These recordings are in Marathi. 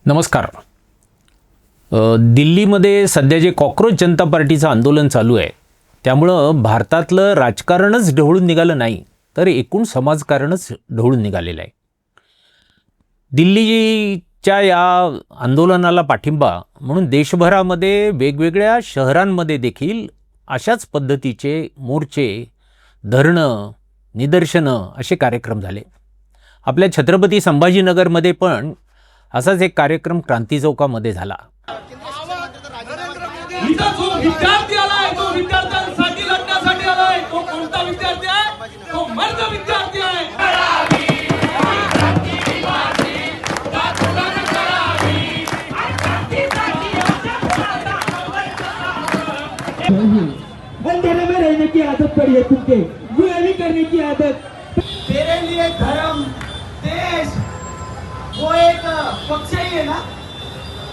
नमस्कार. दिल्लीमध्ये सध्या जे कॉक्रोच जनता पार्टीचं आंदोलन चालू आहे त्यामुळं भारतातलं राजकारणच ढवळून निघालं नाही तर एकूण समाजकारणच ढवळून निघालेलं आहे. दिल्लीच्या या आंदोलनाला पाठिंबा म्हणून देशभरामध्ये वेगवेगळ्या शहरांमध्ये देखील अशाच पद्धतीचे मोर्चे, धरणं, निदर्शनं असे कार्यक्रम झाले. आपल्या छत्रपती संभाजीनगरमध्ये पण असाच एक कार्यक्रम क्रांती चौकामध्ये झाला. इथं जो विद्यार्थी आलाय तो विद्यार्थ्यांसाठी लढण्यासाठी आलाय. तो कोणता विद्यार्थी आहे? तो मर्द विद्यार्थी आहे. अंधेरे में रहने की आदत पड़ी है तुमके, गुलामी करने की आदत. तेरे लिए धर्म, देश वो एक पक्ष ही है ना.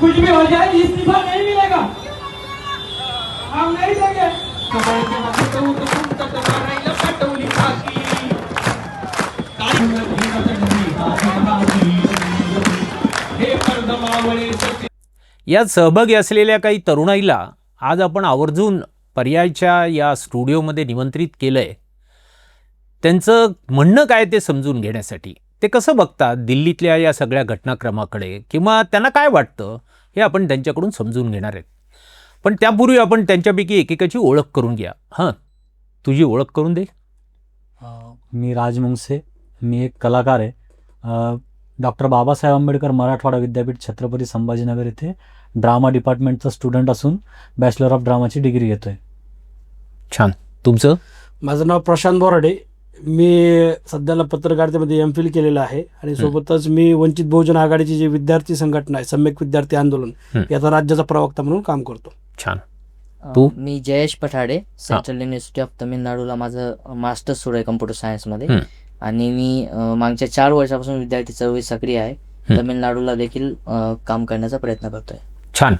कुछ भी हो जाए इस्तीफा नहीं मिलेगा, हम नहीं देंगे. यात सहभागी असलेल्या काही तरुणाईला आज आपण आवर्जून पर्यायच्या या स्टुडिओमध्ये निमंत्रित केलं आहे. त्यांचं म्हणणं काय ते समजून घेण्यासाठी. ते कसं बघतात दिल्लीतल्या या सगळ्या घटनाक्रमाकडे किंवा त्यांना काय वाटतं हे आपण त्यांच्याकडून समजून घेणार आहेत. पण त्यापूर्वी आपण त्यांच्यापैकी एकेकाची ओळख करून घ्या. हां, तुझी ओळख करून दे. मी राज मुंगसे, मी एक कलाकार आहे. डॉक्टर बाबासाहेब आंबेडकर मराठवाडा विद्यापीठ छत्रपती संभाजीनगर येथे ड्रामा डिपार्टमेंटचा स्टुडंट असून बॅचलर ऑफ ड्रामाची डिग्री घेतो आहे. छान. तुमचं? माझं नाव प्रशांत बोराडे. मी सध्याला पत्रकारितेमध्ये एम.फिल केलेलं आहे आणि सोबतच मी वंचित बहुजन आघाडीची जी विद्यार्थी संघटना आहे सम्यक विद्यार्थी आंदोलन याचा राज्याचा प्रवक्ता म्हणून काम करतो. छान. तू? मी Jayesh Pathade, central university of तमिळनाडूला माझं मास्टर्स सुरू आहे कम्प्युटर सायन्समध्ये. आणि मी मागच्या 4 वर्षापासून विद्यार्थी चळवळीत सक्रिय आहे. तमिळनाडूला देखील काम करण्याचा प्रयत्न करतोय. छान.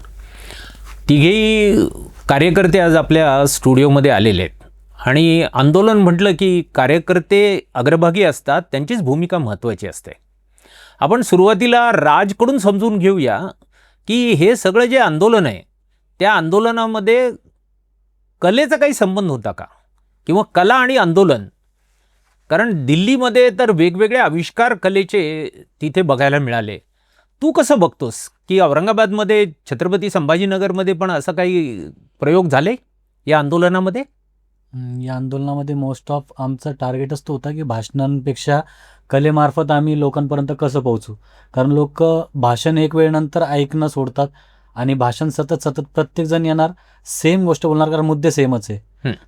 तिघेही कार्यकर्ते आज आपल्या स्टुडिओमध्ये आलेले आहेत आणि आंदोलन म्हटलं की कार्यकर्ते अग्रभागी असतात, त्यांचीच भूमिका महत्त्वाची असते. आपण सुरुवातीला राजकडून समजून घेऊया की हे सगळं जे आंदोलन आहे त्या आंदोलनामध्ये कलेचा काही संबंध होता का, किंवा कला आणि आंदोलन. कारण दिल्लीमध्ये तर वेगवेगळे आविष्कार कलेचे तिथे बघायला मिळाले. तू कसं बघतोस की औरंगाबादमध्ये छत्रपती संभाजीनगरमध्ये पण असं काही प्रयोग झाले या आंदोलनामध्ये? या आंदोलनामध्ये मोस्ट ऑफ आमचा टार्गेटच तो होता की भाषणांपेक्षा कलेमार्फत आम्ही लोकांपर्यंत कसं पोहोचू. कारण लोक भाषण एक वेळेनंतर ऐकणं सोडतात आणि भाषण सतत प्रत्येकजण येणार, सेम गोष्ट बोलणार, कारण मुद्दे सेमच आहे.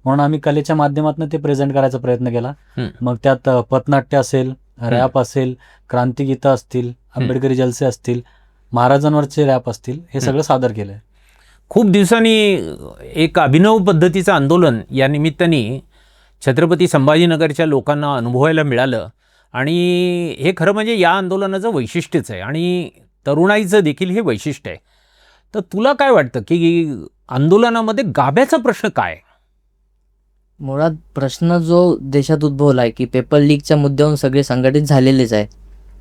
म्हणून आम्ही कलेच्या माध्यमातून ते प्रेझेंट करायचा प्रयत्न केला. मग त्यात पथनाट्य असेल, रॅप असेल, क्रांतिगीतं असतील, आंबेडकरी जलसे असतील, महाराजांवरचे रॅप असतील, हे सगळं सादर केलं आहे. खूप दिवसांनी एक अभिनव पद्धतीचं आंदोलन या निमित्ताने छत्रपती संभाजीनगरच्या लोकांना अनुभवायला मिळालं आणि हे खरं म्हणजे या आंदोलनाचं वैशिष्ट्यच आहे आणि तरुणाईचं देखील हे वैशिष्ट्य आहे. तर तुला काय वाटतं की आंदोलनामध्ये गाभ्याचा प्रश्न काय? मुळात प्रश्न जो देशात उद्भवला आहे की पेपर लीकच्या मुद्द्यावरून सगळे संघटित झालेलेच आहेत.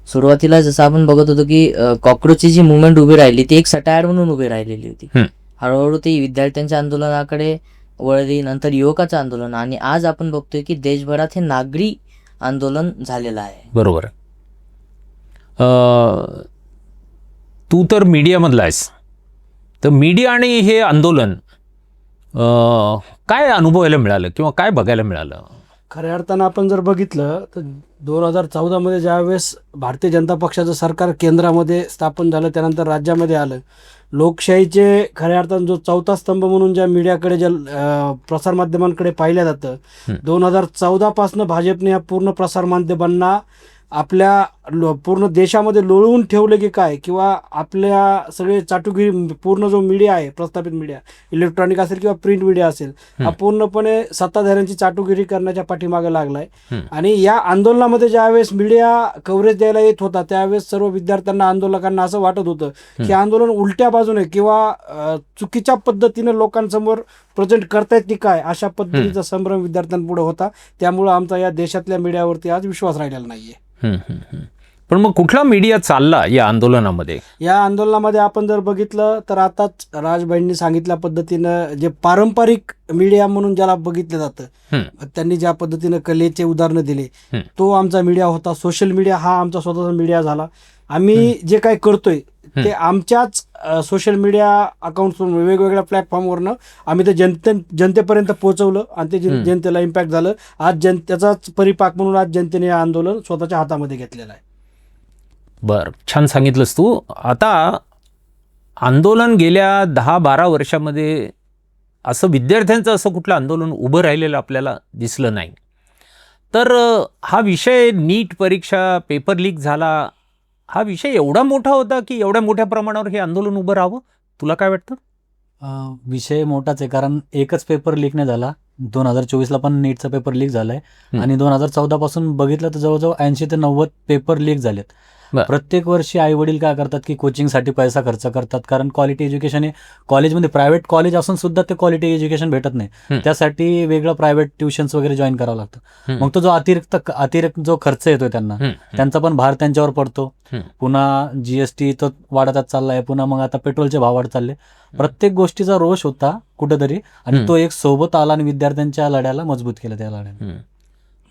सुरुवातीला जसं आपण बघत होतो की कॉक्रोचची जी मुवमेंट उभी राहिली ती एक सटायर म्हणून उभी राहिलेली होती. हळूहळू ती विद्यार्थ्यांच्या आंदोलनाकडे वळली, नंतर युवकाचं आंदोलन, आणि आज आपण बघतोय की देशभरात हे नागरी आंदोलन झालेलं आहे. बरोबर. तू तर मीडियामधला आहेस, तर मीडिया आणि हे आंदोलन काय अनुभवायला मिळालं किंवा काय बघायला मिळालं? खऱ्या अर्थानं आपण जर बघितलं तर 2014 मध्ये ज्यावेळेस भारतीय जनता पक्षाचं सरकार केंद्रामध्ये स्थापन झालं, त्यानंतर राज्यामध्ये आलं, लोकशाहीचे खऱ्या अर्थानं जो चौथा स्तंभ म्हणून ज्या मीडियाकडे, ज्या प्रसारमाध्यमांकडे पाहिलं जातं, 2014 पासून भाजपने या पूर्ण प्रसारमाध्यमांना आपल्या पूर्ण देशामध्ये लोळवून ठेवले की काय, किंवा आपल्या सगळे चाटुगिरी, पूर्ण जो मीडिया आहे, प्रस्थापित मीडिया, इलेक्ट्रॉनिक असेल किंवा प्रिंट मीडिया असेल, हा पूर्णपणे सत्ताधाऱ्यांची चाटुगिरी करण्याच्या पाठीमागे लागलाय. आणि या आंदोलनामध्ये ज्यावेळेस मीडिया कव्हरेज द्यायला येत होता त्यावेळेस सर्व विद्यार्थ्यांना, आंदोलकांना असं वाटत होतं की आंदोलन उलट्या बाजूने किंवा चुकीच्या पद्धतीनं लोकांसमोर प्रेझेंट करतायत की काय, अशा पद्धतीचा संभ्रम विद्यार्थ्यांपुढे होता. त्यामुळं आमचा या देशातल्या मीडियावरती आज विश्वास राहिलेला नाहीये. पण मग कुठला मीडिया चालला या आंदोलनामध्ये? या आंदोलनामध्ये आपण जर बघितलं तर आताच राजबाईंनी सांगितल्या पद्धतीनं जे पारंपरिक मीडिया म्हणून ज्याला बघितलं जातं, त्यांनी ज्या पद्धतीनं कलेचे उदाहरणं दिले, तो आमचा मीडिया होता. सोशल मीडिया हा आमचा स्वतःचा मीडिया झाला. आम्ही जे काही करतोय ते आमच्याच सोशल मीडिया अकाउंट्स वेगवेगळ्या प्लॅटफॉर्मवरनं आम्ही ते जनतेपर्यंत पोहोचवलं आणि ते जनतेला इम्पॅक्ट झालं. आज त्याचाच परिपाक म्हणून आज जनतेने हे आंदोलन स्वतःच्या हातामध्ये घेतलेलं आहे. बरं, छान सांगितलंस तू. आता आंदोलन गेल्या 10-12 वर्षामध्ये असं विद्यार्थ्यांचं असं कुठलं आंदोलन उभं राहिलेलं आपल्याला दिसलं नाही. तर हा विषय नीट परीक्षा, पेपर लीक झाला, हा विषय एवढा मोठा होता की एवढ्या मोठ्या प्रमाणावर हे आंदोलन उभं राहावं? तुला काय वाटतं? विषय मोठाच आहे, कारण एकच पेपर लीक नाही झाला. 2024ला पण नीटचा पेपर लीक झालाय आणि 2014 पासून बघितलं तर जवळजवळ 80 ते 90 पेपर लीक झालेत. प्रत्येक वर्षी आई वडील काय करतात की कोचिंगसाठी पैसा खर्च करतात, कारण क्वालिटी एज्युकेशन हे कॉलेजमध्ये प्रायव्हेट कॉलेज असून सुद्धा ते क्वालिटी एज्युकेशन भेटत नाही. त्यासाठी वेगळं प्रायव्हेट ट्युशन्स वगैरे जॉईन करावं लागतं. मग तो जो अतिरिक्त जो खर्च येतोय त्यांचा पण भार त्यांच्यावर पडतो. पुन्हा जीएसटी तो वाढतच चाललाय, पुन्हा मग आता पेट्रोलचे भाव वाढत चालले. प्रत्येक गोष्टीचा रोष होता कुठेतरी आणि तो एक सोबत आला आणि विद्यार्थ्यांच्या लढ्याला मजबूत केलं त्या लढ्याने.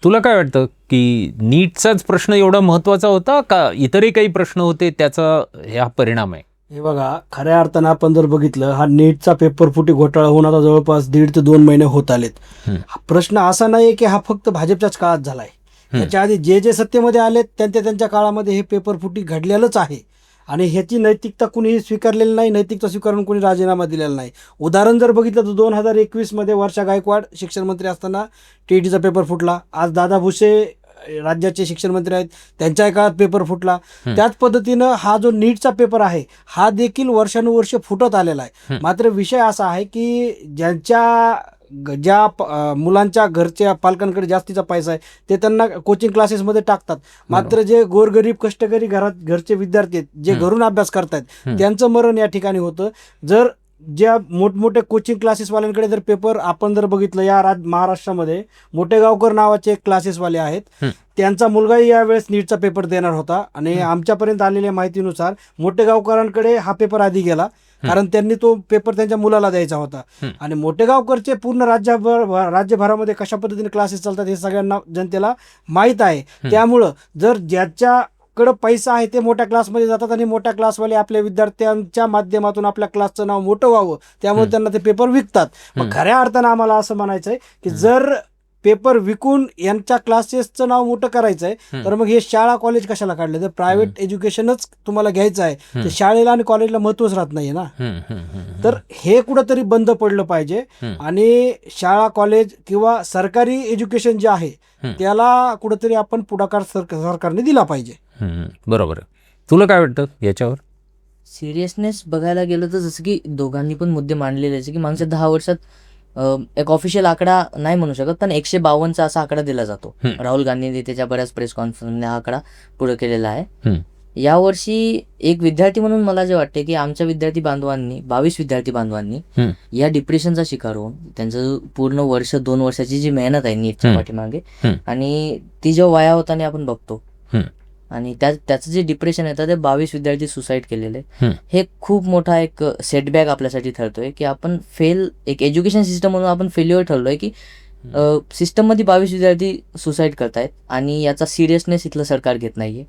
तुला काय वाटतं की नीटचाच प्रश्न एवढा महत्त्वाचा होता का इतरही काही प्रश्न होते त्याचा हा परिणाम आहे? हे बघा, खऱ्या अर्थानं आपण जर बघितलं, हा नीटचा पेपर फुटी घोटाळा होऊन आता जवळपास 1.5 ते 2 महिने होत आलेत. हा प्रश्न असा नाही की हा फक्त भाजपच्याच काळात झालाय. त्याच्या आधी जे सत्तेमध्ये आलेत त्यांच्या काळामध्ये हे पेपर फुटी घडलेलंच आहे आणि ह्याची नैतिकता कुणीही स्वीकारलेली नाही. नैतिकता स्वीकारून कुणी राजीनामा दिलेला नाही. उदाहरण जर बघितलं तर 2021मध्ये वर्षा गायकवाड शिक्षण मंत्री असताना टीईटीचा पेपर फुटला. आज दादा भुसे राज्याचे शिक्षण मंत्री आहेत, त्यांच्या काळात पेपर फुटला. त्याच पद्धतीनं हा जो नीटचा पेपर आहे हा देखील वर्षानुवर्ष फुटत आलेला आहे. मात्र विषय असा आहे की ज्या मुलांच्या घरच्या पालकांकडे जास्तीचा पैसा आहे ते त्यांना कोचिंग क्लासेसमध्ये टाकतात. मात्र जे गोरगरीब कष्टकरी घरचे विद्यार्थी आहेत, जे घरून अभ्यास करतायत, त्यांचं मरण या ठिकाणी होतं. जर ज्या मोठमोठे कोचिंग क्लासेसवाल्यांकडे जर पेपर आपण जर बघितलं, या महाराष्ट्रामध्ये मोठेगावकर नावाचे एक क्लासेसवाले आहेत, त्यांचा मुलगाही यावेळेस नीटचा पेपर देणार होता आणि आमच्यापर्यंत आलेल्या माहितीनुसार मोठेगावकरांकडे हा पेपर आधी गेला, कारण त्यांनी तो पेपर त्यांच्या मुलाला द्यायचा होता. आणि मोठेगावकरचे पूर्ण राज्यभरामध्ये कशा पद्धतीने क्लासेस चालतात हे सगळ्यांना जनतेला माहीत आहे. त्यामुळं जर ज्याच्याकडं पैसा आहे ते मोठ्या क्लासमध्ये जातात आणि मोठ्या क्लासवाले आपल्या विद्यार्थ्यांच्या माध्यमातून आपल्या क्लासचं नाव मोठं व्हावं त्यामुळे त्यांना ते पेपर विकतात. मग खऱ्या अर्थानं आम्हाला असं म्हणायचं आहे की जर पेपर विकून यांच्या क्लासेसचं नाव मोठं करायचं आहे तर मग हे शाळा कॉलेज कशाला काढले? जर प्रायव्हेट एज्युकेशनच तुम्हाला घ्यायचं आहे तर शाळेला आणि कॉलेजला महत्वच राहत नाहीये ना. तर हे कुठंतरी बंद पडलं पाहिजे आणि शाळा कॉलेज किंवा सरकारी एज्युकेशन जे आहे त्याला कुठंतरी आपण पुढाकार सरकारने दिला पाहिजे. बरोबर. तुला काय वाटतं याच्यावर? सिरियसनेस बघायला गेलं तर जसं की दोघांनी पण मुद्दे मांडलेले आहे की मागच्या 10 वर्षात एक ऑफिशियल आकडा नाही म्हणू शकत पण 152चा असा आकडा दिला जातो. राहुल गांधींनी त्याच्या बऱ्याच प्रेस कॉन्फरन्सने हा आकडा पुढे केलेला आहे. यावर्षी एक विद्यार्थी म्हणून मला जे वाटते की आमच्या विद्यार्थी बांधवांनी 22 विद्यार्थी बांधवांनी या डिप्रेशनचा शिकार होऊन त्यांचं पूर्ण वर्ष 2 वर्षाची जी मेहनत आहे नीटच्या पाठीमागे आणि ती जेव्हा वाया होताना आपण बघतो आणि त्याचं जे डिप्रेशन येतं ते 22 विद्यार्थी सुसाईड केलेले. हे खूप मोठा एक सेटबॅक आपल्यासाठी ठरतोय की आपण एक एज्युकेशन सिस्टम म्हणून आपण फेल्युअर ठरलोय की सिस्टममध्ये 22 विद्यार्थी सुसाईड करतायत आणि याचा सिरियसनेस इथलं सरकार घेत नाहीये.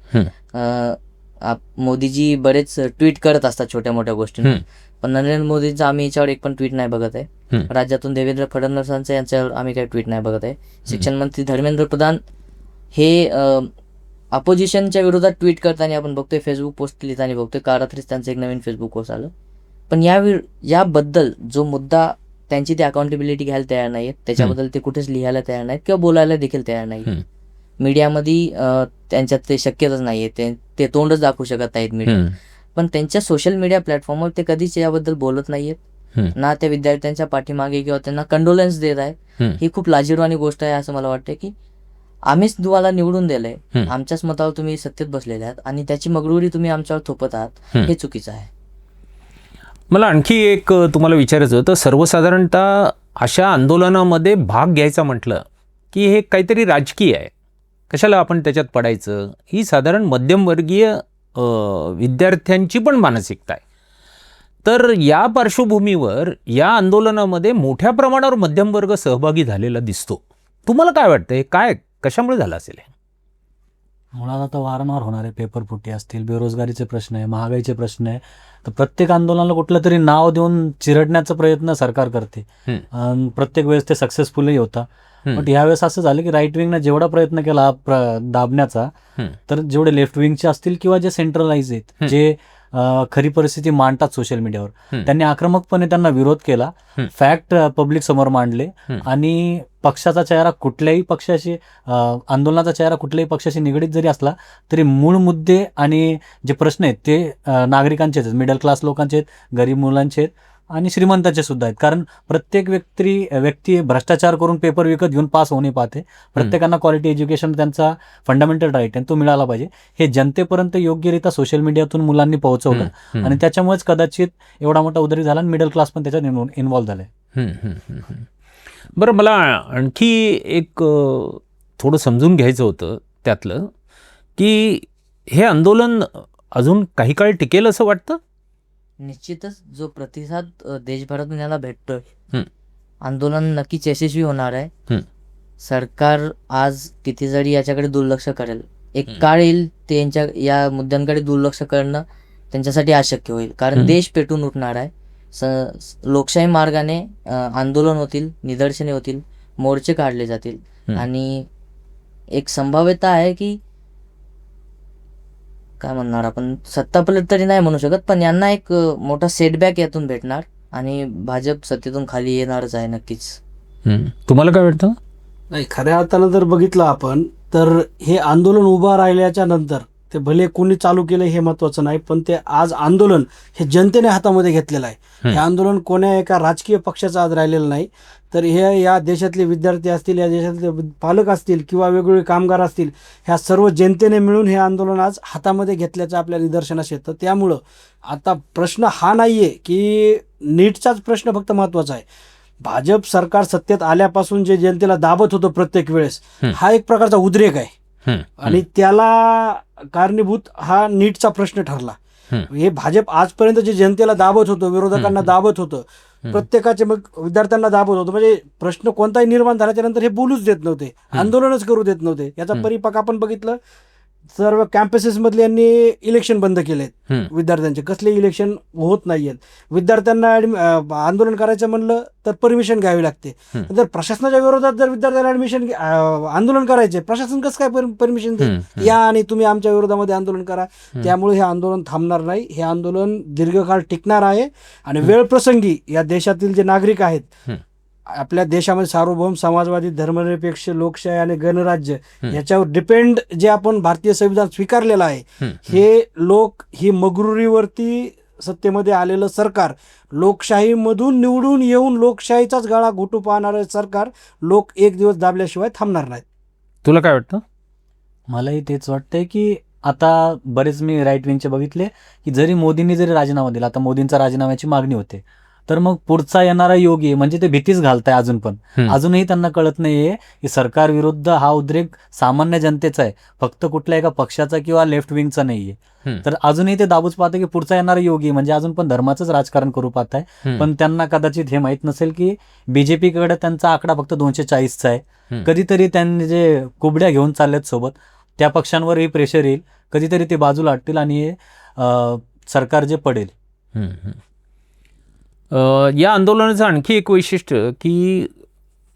मोदीजी बरेच ट्विट करत असतात छोट्या मोठ्या गोष्टींवर, पण नरेंद्र मोदींचं आम्ही याच्यावर एक पण ट्विट नाही बघत आहे. राज्यातून देवेंद्र फडणवीसांचं यांच्यावर आम्ही काही ट्विट नाही बघत आहे. शिक्षण मंत्री धर्मेंद्र प्रधान हे अपोजिशनच्या विरोधात ट्विट करताना आपण बघतोय, फेसबुक पोस्ट लिहिताना बघतोय. का रात्रीच त्यांचं एक नवीन फेसबुक पोस्ट आलं. पण याबद्दल जो मुद्दा त्यांची ते अकाउंटेबिलिटी घ्यायला तयार नाहीत, त्याच्याबद्दल ते कुठेच लिहायला तयार नाहीत किंवा बोलायला देखील तयार नाही. मीडियामध्ये त्यांच्यात ते शक्यतच नाहीये, ते तोंडच दाखवू शकत नाहीत मीडिया. पण त्यांच्या सोशल मीडिया प्लॅटफॉर्मवर ते कधीच याबद्दल बोलत नाहीयेत, ना त्या विद्यार्थ्यांच्या पाठीमागे किंवा त्यांना कंडोलन्स देत आहेत. ही खूप लाजिरवाणी गोष्ट आहे असं मला वाटतं की आम्हीच तुम्हाला निवडून दिलंय, आमच्याच मतावर तुम्ही सत्तेत बसलेले आहात आणि त्याची मगरुरी तुम्ही आमच्यावर थोपत आहात, हे चुकीचं आहे. मला आणखी एक तुम्हाला विचारायचं होतं. सर्वसाधारणतः अशा आंदोलनामध्ये भाग घ्यायचा म्हटलं की हे काहीतरी राजकीय आहे कशाला आपण त्याच्यात पडायचं, ही साधारण मध्यमवर्गीय विद्यार्थ्यांची पण मानसिकता आहे. तर या पार्श्वभूमीवर या आंदोलनामध्ये मोठ्या प्रमाणावर मध्यमवर्ग सहभागी झालेला दिसतो. तुम्हाला काय वाटतं, हे काय कशामुळे झालं असेल? मुळात आता वारंवार होणारे पेपरफुटी असतील, बेरोजगारीचे प्रश्न आहे, महागाईचे प्रश्न आहे, तर प्रत्येक आंदोलनाला कुठलं तरी नाव देऊन चिरडण्याचा प्रयत्न सरकार करते. प्रत्येक वेळेस ते सक्सेसफुलही होता. बट यावेळेस असं झालं की राईट विंगनं जेवढा प्रयत्न केला दाबण्याचा, तर जेवढे लेफ्ट विंगचे असतील किंवा जे सेंट्रलाइज आहेत, जे खरी परिस्थिती मांडतात सोशल मीडियावर, त्यांनी आक्रमकपणे त्यांना विरोध केला, फॅक्ट पब्लिक समोर मांडले आणि पक्षाचा चेहरा कुठल्याही पक्षाशी, आंदोलनाचा चेहरा कुठल्याही पक्षाशी निगडीत जरी असला तरी मूळ मुद्दे आणि जे प्रश्न आहेत ते नागरिकांचेच आहेत, मिडल क्लास लोकांचे आहेत, गरीब मुलांचे आहेत आणि श्रीमंताचे सुद्धा आहेत. कारण प्रत्येक व्यक्ती भ्रष्टाचार करून पेपर विकत घेऊन पास होणे पाहते. प्रत्येकांना क्वालिटी एज्युकेशन त्यांचा फंडामेंटल राईट आहे, तो मिळाला पाहिजे. हे जनतेपर्यंत योग्यरित्या सोशल मीडियातून मुलांनी पोहोचवलं आणि त्याच्यामुळेच कदाचित एवढा मोठा उद्रेक झाला आणि मिडल क्लास पण त्याच्यात इन्व्हॉल्व्ह झालाय. बरं, मला आणखी एक थोडं समजून घ्यायचं होतं त्यातलं, की हे आंदोलन अजून काही काळ टिकेल असं वाटतं? निश्चितच जो प्रतिसाद देशभरातून याला भेटतोय, आंदोलन नक्कीच यशस्वी होणार आहे. सरकार आज किती जरी याच्याकडे दुर्लक्ष करेल, एक काळ येईल ते या मुद्द्यांकडे दुर्लक्ष करणं त्यांच्यासाठी अशक्य होईल. कारण देश पेटून उठणार आहे. लोकशाही मार्गाने आंदोलन होतील, निदर्शने होतील, मोर्चे काढले जातील आणि एक संभाव्यता आहे की काय म्हणणार आपण, सत्तापलट तरी नाही म्हणू शकत, पण यांना एक मोठा सेटबॅक यातून भेटणार आणि भाजप सत्तेतून खाली येणारच आहे नक्कीच. तुम्हाला काय वाटतं? नाही, खऱ्या अर्थानं जर बघितलं आपण तर हे आंदोलन उभं राहिल्याच्या नंतर ते भले कोणी चालू केलं हे महत्वाचं नाही, पण ते आज आंदोलन हे जनतेने हातामध्ये घेतलेलं आहे. हे आंदोलन कोण्या एका राजकीय पक्षाचं आज राहिलेलं नाही, तर हे या देशातले विद्यार्थी असतील, या देशातले पालक असतील किंवा वेगवेगळे कामगार असतील, ह्या सर्व जनतेने मिळून हे आंदोलन आज हातामध्ये घेतल्याचं आपल्या निदर्शनास येतं. त्यामुळं आता प्रश्न हा नाही आहे की नीटचाच प्रश्न फक्त महत्त्वाचा आहे. भाजप सरकार सत्तेत आल्यापासून जे जनतेला दाबत होतं प्रत्येक वेळेस, हा एक प्रकारचा उद्रेक आहे आणि त्याला कारणीभूत हा नीटचा प्रश्न ठरला. हे भाजप आजपर्यंत जे जनतेला दाबत होतं, विरोधकांना दाबत होतं, प्रत्येकाचे मग विद्यार्थ्यांना दाबत होतं, म्हणजे प्रश्न कोणताही निर्माण झाल्याच्या नंतर हे बोलूच देत नव्हते, आंदोलनच करू देत नव्हते. याचा परिपाक आपण बघितलं, सर्व कॅम्पसेस मधले यांनी इलेक्शन बंद केलेत. विद्यार्थ्यांचे कसले इलेक्शन होत नाहीयेत. विद्यार्थ्यांना आंदोलन करायचं म्हणलं तर परमिशन घ्यावी लागते. जर प्रशासनाच्या विरोधात जर विद्यार्थ्यांना आंदोलन करायचे, प्रशासन कसं काय परमिशन देईल? या आणि तुम्ही आमच्या विरोधामध्ये आंदोलन करा. त्यामुळे हे आंदोलन थांबणार नाही. हे आंदोलन दीर्घकाळ टिकणार आहे आणि वेळ प्रसंगी या देशातील जे नागरिक आहेत, आपल्या देशामध्ये सार्वभौम समाजवादी धर्मनिरपेक्ष लोकशाही आणि गणराज्य याच्यावर डिपेंड जे आपण भारतीय संविधान स्वीकारलेलं आहे, हे लोक ही मगरुरीवरती सत्तेमध्ये आलेलं सरकार, लोकशाहीमधून निवडून येऊन लोकशाहीचाच गळा घोटू पाहणारं सरकार लोक एक दिवस दाबल्याशिवाय थांबणार नाहीत. तुला काय वाटतं? मलाही तेच वाटतंय की आता बरेच मी राईट विंगचे बघितले की जरी मोदींनी जरी राजीनामा दिला, आता मोदींचा राजीनाम्याची मागणी होते, तर मग पुढचा येणारा योगी म्हणजे ते भीतीच घालताय अजून पण. अजूनही त्यांना कळत नाहीये की सरकार विरुद्ध हा उद्रेक सामान्य जनतेचा आहे, फक्त कुठल्या एका पक्षाचा किंवा लेफ्ट विंगचा नाहीये. तर अजूनही ते दाबूच पाहते की पुढचा येणारा योगी म्हणजे अजून पण धर्माचंच राजकारण करू पाहताय. पण त्यांना कदाचित हे माहित नसेल की बीजेपीकडे त्यांचा आकडा फक्त 240चा आहे. कधीतरी त्यांनी जे कुबड्या घेऊन चाललेत सोबत, त्या पक्षांवरही प्रेशर येईल, कधीतरी ते बाजूला हटतील आणि सरकार जे पडेल. या आंदोलनाचं आणखी एक वैशिष्ट्य की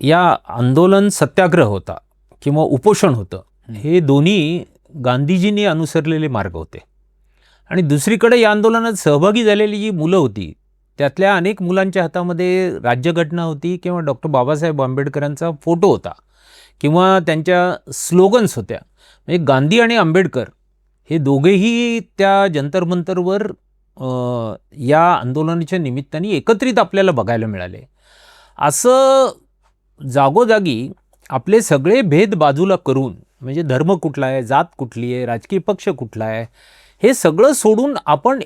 या आंदोलन सत्याग्रह होता किंवा उपोषण होतं, हे दोन्ही गांधीजींनी अनुसरलेले मार्ग होते. आणि दुसरीकडे या आंदोलनात सहभागी झालेली जी मुलं होती, त्यातल्या अनेक मुलांच्या हातामध्ये राज्यघटना होती किंवा डॉक्टर बाबासाहेब आंबेडकरांचा फोटो होता किंवा त्यांच्या स्लोगन्स होत्या. म्हणजे गांधी आणि आंबेडकर हे दोघेही त्या जंतर मंतरवर या आंदोलनाच्या निमित्ताने एकत्रित आपल्याला बघायला मिळाले. असं जागोजागी आपले सगळे भेद बाजूला करून, म्हणजे धर्म कुठला आहे, जात कुठली आहे, राजकीय पक्ष कुठला आहे, हे सगळं सोडून आपण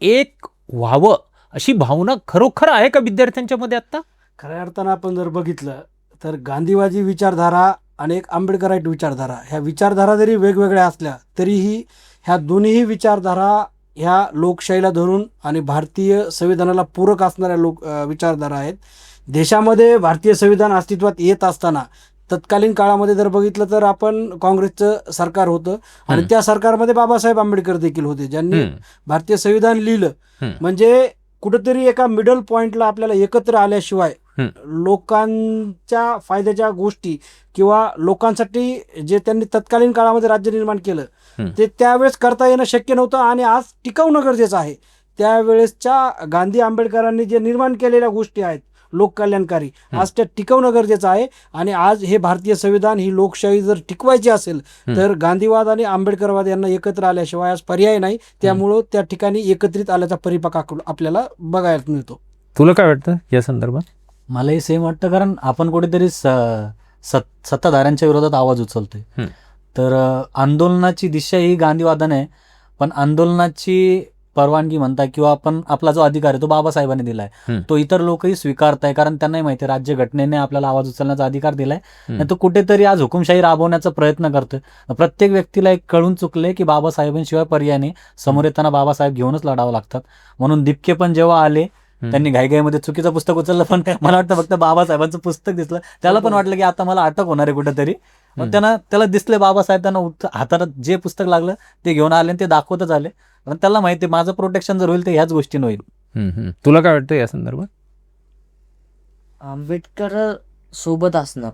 एक व्हावं अशी भावना खरोखर आहे का विद्यार्थ्यांच्या मध्ये आत्ता? खऱ्या अर्थानं आपण जर बघितलं तर गांधीवादी विचारधारा आणि एक आंबेडकराईट विचारधारा. ह्या विचारधारा जरी वेगवेगळ्या असल्या तरीही ह्या दोन्हीही विचारधारा ह्या लोकशाहीला धरून आणि भारतीय संविधानाला पूरक असणाऱ्या विचारधारा आहेत. देशामध्ये भारतीय संविधान अस्तित्वात येत असताना तत्कालीन काळामध्ये जर बघितलं तर आपण काँग्रेसचं सरकार होतं आणि त्या सरकारमध्ये बाबासाहेब आंबेडकर देखील होते, ज्यांनी भारतीय संविधान लिहिलं. म्हणजे कुठेतरी एका मिडल पॉइंटला आपल्याला एकत्र आल्याशिवाय लोकांच्या फायद्याच्या गोष्टी किंवा लोकांसाठी जे त्यांनी तत्कालीन काळामध्ये राज्य निर्माण केलं ते त्यावेळेस करता येणं शक्य नव्हतं आणि आज टिकवणं गरजेचं आहे. त्यावेळेसच्या गांधी आंबेडकरांनी जे निर्माण केलेल्या गोष्टी आहेत लोककल्याणकारी, आज त्या टिकवणं गरजेचं आहे. आणि आज हे भारतीय संविधान, ही लोकशाही जर टिकवायची असेल तर गांधीवाद आणि आंबेडकरवाद यांना एकत्र आल्याशिवाय आज पर्याय नाही. त्यामुळं त्या ठिकाणी एकत्रित आल्याचा परिपाक आपल्याला बघायला मिळतो. तुला काय वाटतं या संदर्भात? मलाही सेम वाटतं, कारण आपण कुठेतरी सत्ताधाऱ्यांच्या विरोधात आवाज उचलतोय. तर आंदोलनाची दिशा ही गांधीवादाने आहे, पण आंदोलनाची परवानगी म्हणता किंवा आपण आपला जो अधिकार आहे तो बाबासाहेबांनी दिलाय, तो इतर लोकही स्वीकारताय, कारण त्यांनाही माहिती आहे राज्यघटनेने आपल्याला आवाज उचलण्याचा अधिकार दिलाय. नाही तो कुठेतरी आज हुकुमशाही राबवण्याचा प्रयत्न करतोय. प्रत्येक व्यक्तीला एक कळून चुकलंय की बाबासाहेबांशिवाय पर्याय नाही, समोर येताना बाबासाहेब घेऊनच लढावं लागतात. म्हणून दिपके पण जेव्हा आले त्यांनी घाईघाईमध्ये चुकीचं पुस्तक उचललं, पण मला वाटतं फक्त बाबासाहेबांचं पुस्तक दिसलं, त्याला पण वाटलं की आता मला अटक होणार आहे कुठेतरी. मग त्याला दिसले बाबासाहेब, त्यांना हाताला जे पुस्तक लागलं ते घेऊन आले आणि ते दाखवतच आले, कारण त्याला माहिती माझं प्रोटेक्शन जर होईल तर ह्याच गोष्टीनं होईल. तुला काय वाटतं या संदर्भात? आंबेडकर सोबत असणं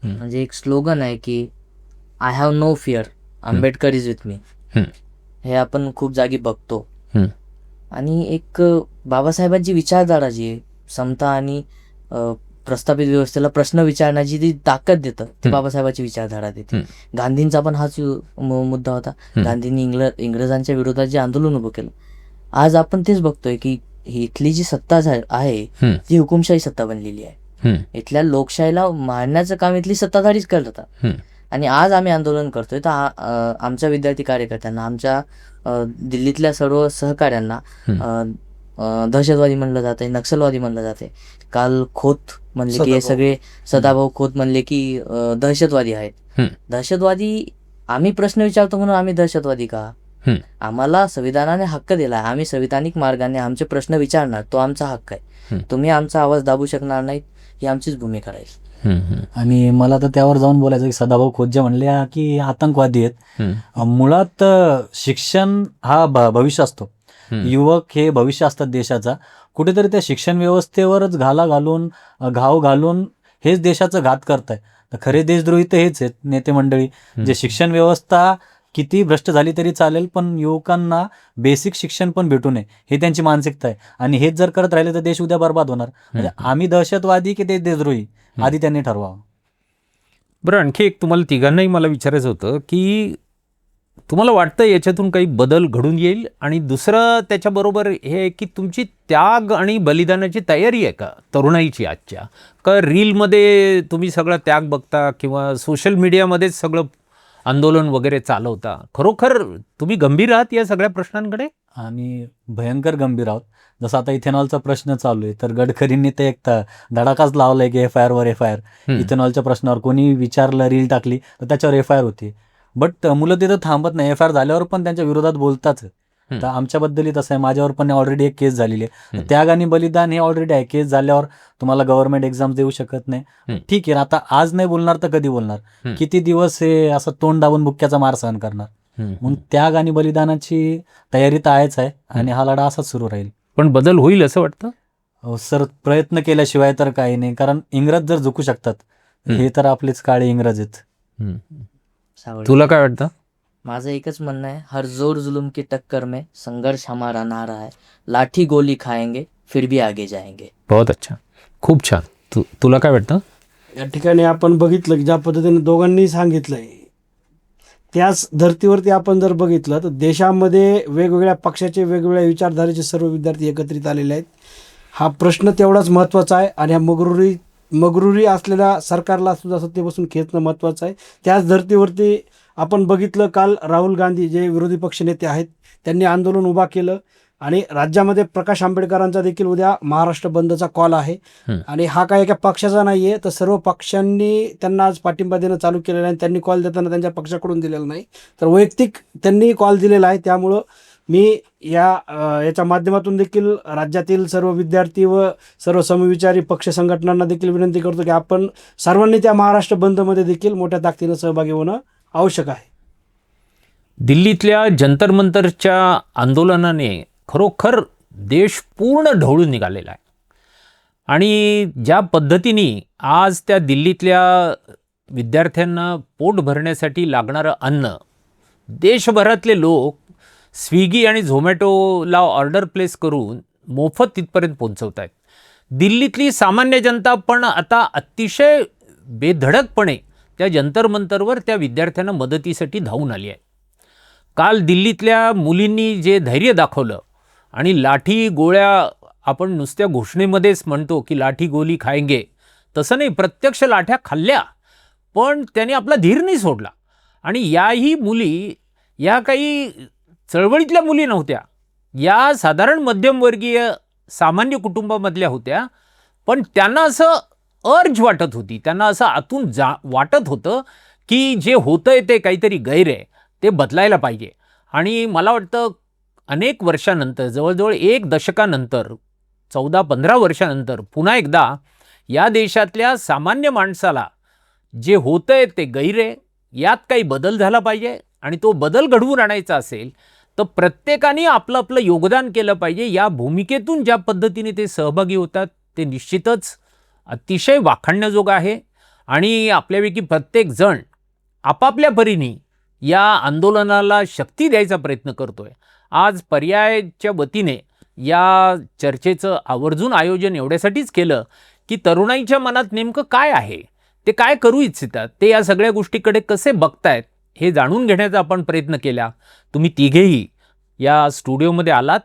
म्हणजे एक स्लोगन आहे की I have no fear, Ambedkar is with me. हे आपण खूप जागी बघतो. आणि एक बाबासाहेबांची विचारधारा जी आहे, समता आणि प्रस्थापित व्यवस्थेला प्रश्न विचारण्याची जी ताकद देतं ती बाबासाहेबांची विचारधारा देते. गांधींचा पण हाच मुद्दा होता. गांधींनी इंग्रजांच्या विरोधात जे आंदोलन उभं केलं, आज आपण तेच बघतोय की इथली जी सत्ता आहे ती हुकुमशाही सत्ता बनलेली आहे. इथल्या लोकशाहीला मारण्याचं काम इथली सत्ताधारीच करतात. आणि आज आम्ही आंदोलन करतोय तर आमच्या विद्यार्थी कार्यकर्त्यांना, आमच्या दिल्लीतल्या सर्व सहकाऱ्यांना दहशतवादी म्हणलं जाते, नक्षलवादी म्हणलं जाते. काल खोत म्हणले की हे सगळे सदाभाऊ खोत म्हणले की दहशतवादी आहेत. दहशतवादी, आम्ही प्रश्न विचारतो म्हणून आम्ही दहशतवादी का? आम्हाला संविधानाने हक्क दिलाय, आम्ही संविधानिक मार्गाने आमचे प्रश्न विचारणार, तो आमचा हक्क आहे. तुम्ही आमचा आवाज दाबू शकणार नाहीत, ही आमचीच भूमिका राहील. आणि मला तर त्यावर जाऊन बोलायचं की सदाभाऊ खोत जे म्हणले की आतंकवादी आहेत. मुळात शिक्षण हा भविष्य असतो, युवक हे भविष्य असतात देशाचा. कुठेतरी त्या शिक्षण व्यवस्थेवरच घाव घालून हेच देशाचा घात करताय. खरे देशद्रोही तर हेच आहेत नेते मंडळी, जे शिक्षण व्यवस्था किती भ्रष्ट झाली तरी चालेल पण युवकांना बेसिक शिक्षण पण भेटू नये हे त्यांची मानसिकता आहे. आणि हेच जर करत राहिले तर देश उद्या बर्बाद होणार. म्हणजे आम्ही दहशतवादी की ते देशद्रोही आधी त्यांनी ठरवावं. बरं, आणखी एक तुम्हाला तिघांनाही मला विचारायचं होतं की तुम्हाला वाटतं याच्यातून काही बदल घडून येईल? आणि दुसरं त्याच्याबरोबर हे आहे की तुमची त्याग आणि बलिदानाची तयारी आहे का तरुणाईची आजच्या? का रीलमध्ये तुम्ही सगळा त्याग बघता किंवा सोशल मीडियामध्येच सगळं आंदोलन वगैरे चालवता? खरोखर तुम्ही गंभीर आहात या सगळ्या प्रश्नांकडे? आणि भयंकर गंभीर आहोत. जसं आता इथेनॉलचा प्रश्न चालू आहे तर गडकरींनी ते एक धडाकाच लावलाय की FIR वर FIR. इथेनॉलच्या प्रश्नावर कोणी विचारलं, रील टाकली तर त्याच्यावर FIR होती. बट मुलं तिथं थांबत नाही, FIR झाल्यावर पण त्यांच्या विरोधात बोलताच. तर आमच्याबद्दलही तसं आहे, माझ्यावर पण ऑलरेडी एक केस झालेली आहे. त्याग आणि बलिदान हे ऑलरेडी आहे. केस झाल्यावर तुम्हाला गव्हर्नमेंट एक्झाम देऊ शकत नाही. ठीक आहे, आता आज नाही बोलणार तर कधी बोलणार? किती दिवस हे असं तोंड दाबून बुक्क्याचा मार सहन करणार? म्हणून त्याग आणि बलिदानाची तयारी तर आहेच आहे आणि हा लढा असाच सुरू राहील. पण बदल होईल असं वाटतं? सर, प्रयत्न केल्याशिवाय तर काही नाही, कारण इंग्रज जर झुकू शकतात, हे तर आपलेच काळे इंग्रज आहेत. तुला काय वाटतं? माझं एकच म्हणणं आहे, हर जोर जुलूम की टक्कर में संघर्ष हमारा नारा है, लाठी गोली खाएंगे फिर भी आगे जाएंगे. बहुत अच्छा, खूप छान. तुला काय वाटतं? या ठिकाणी आपण बघितलं की ज्या पद्धतीने दोघांनी सांगितलंय त्याच धर्तीवरती आपण जर बघितलं तर देशामध्ये वेगवेगळ्या पक्षाचे, वेगवेगळ्या विचारधारेचे सर्व विद्यार्थी एकत्रित आलेले आहेत. हा प्रश्न तेवढाच महत्त्वाचा आहे आणि ह्या मगरुरी असलेल्या सरकारला सुद्धा सत्तेपासून खेचणं महत्त्वाचं आहे. त्याच धर्तीवरती आपण बघितलं काल राहुल गांधी जे विरोधी पक्षनेते आहेत त्यांनी आंदोलन उभा केलं. आणि राज्यामध्ये प्रकाश आंबेडकरांचा देखील उद्या महाराष्ट्र बंदचा कॉल आहे. आणि हा काय एका पक्षाचा नाही आहे, तर सर्व पक्षांनी त्यांना आज पाठिंबा देणं चालू केलेलं आहे. त्यांनी कॉल देताना त्यांच्या पक्षाकडून दिलेला नाही, तर वैयक्तिक त्यांनी कॉल दिलेला आहे. त्यामुळं मी याच्या माध्यमातून देखील राज्यातील सर्व विद्यार्थी व सर्व समविचारी पक्ष संघटनांना देखील विनंती करतो की आपण सर्वांनी त्या महाराष्ट्र बंदमध्ये देखील मोठ्या ताकदीनं सहभागी होणं आवश्यक आहे. दिल्लीतल्या जंतर मंतरच्या आंदोलनाने खरोखर देश पूर्ण ढवळून निघालेला आहे. आणि ज्या पद्धतीने आज त्या दिल्लीतल्या विद्यार्थ्यांना पोट भरण्यासाठी लागणारं अन्न देशभरातले लोक स्विगी आणि झोमॅटोला ऑर्डर प्लेस करून मोफत तिथपर्यंत पोहोचवत आहेत. दिल्लीतली सामान्य जनता पण आता अतिशय बेधडकपणे त्या जंतर मंतरवर त्या विद्यार्थ्यांना मदतीसाठी धावून आली आहे. काल दिल्लीतल्या मुलींनी जे धैर्य दाखवलं आणि लाठी गोळ्या, आपण नुसत्या घोषणेमध्येच म्हणतो की लाठी गोली खाएंगे, तसं नाही, प्रत्यक्ष लाठ्या खाल्ल्या, पण त्याने आपला धीर नाही सोडला. आणि याही मुली या काही चळवळीतल्या मुली नव्हत्या, या साधारण मध्यमवर्गीय सामान्य कुटुंबामधल्या होत्या. पण त्यांना असं अर्ज वाटत होती, त्यांना असं आतून वाटत होतं की जे होतंय ते काहीतरी गैर आहे, ते बदलायला पाहिजे. आणि मला वाटतं अनेक वर्षानंतर, जवळजवळ 1 दशकानंतर, 14-15 वर्षानंतर पुन्हा एकदा या देशातल्या सामान्य माणसाला जे होतंय ते गैर आहे, यात काही बदल झाला पाहिजे. आणि तो बदल घडवून आणायचा असेल तर प्रत्येकाने आपलं आपलं योगदान केलं पाहिजे. या भूमिकेतून ज्या पद्धतीने ते सहभागी होतात ते निश्चितच अतिशय वाखाणण्याजोगं आहे. आणि आपल्यापैकी प्रत्येक जण आपापल्या परीने या आंदोलनाला शक्ती द्यायचा प्रयत्न करतोय. आज पर्यायाच्या वतीने या चर्चेचं आवर्जून आयोजन एवढ्यासाठीच केलं की तरुणाईच्या मनात नेमकं काय आहे, ते काय करू इच्छितात, ते या सगळ्या गोष्टीकडे कसे बघतायत हे जाणून घेण्याचा आपण प्रयत्न केला. तुम्ही तिघेही या स्टुडिओमध्ये आलात,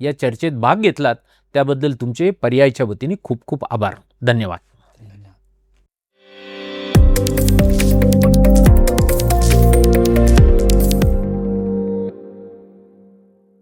या चर्चेत भाग घेतलात, त्याबद्दल तुमचे पर्यायच्या वतीने खूप खूप आभार. धन्यवाद.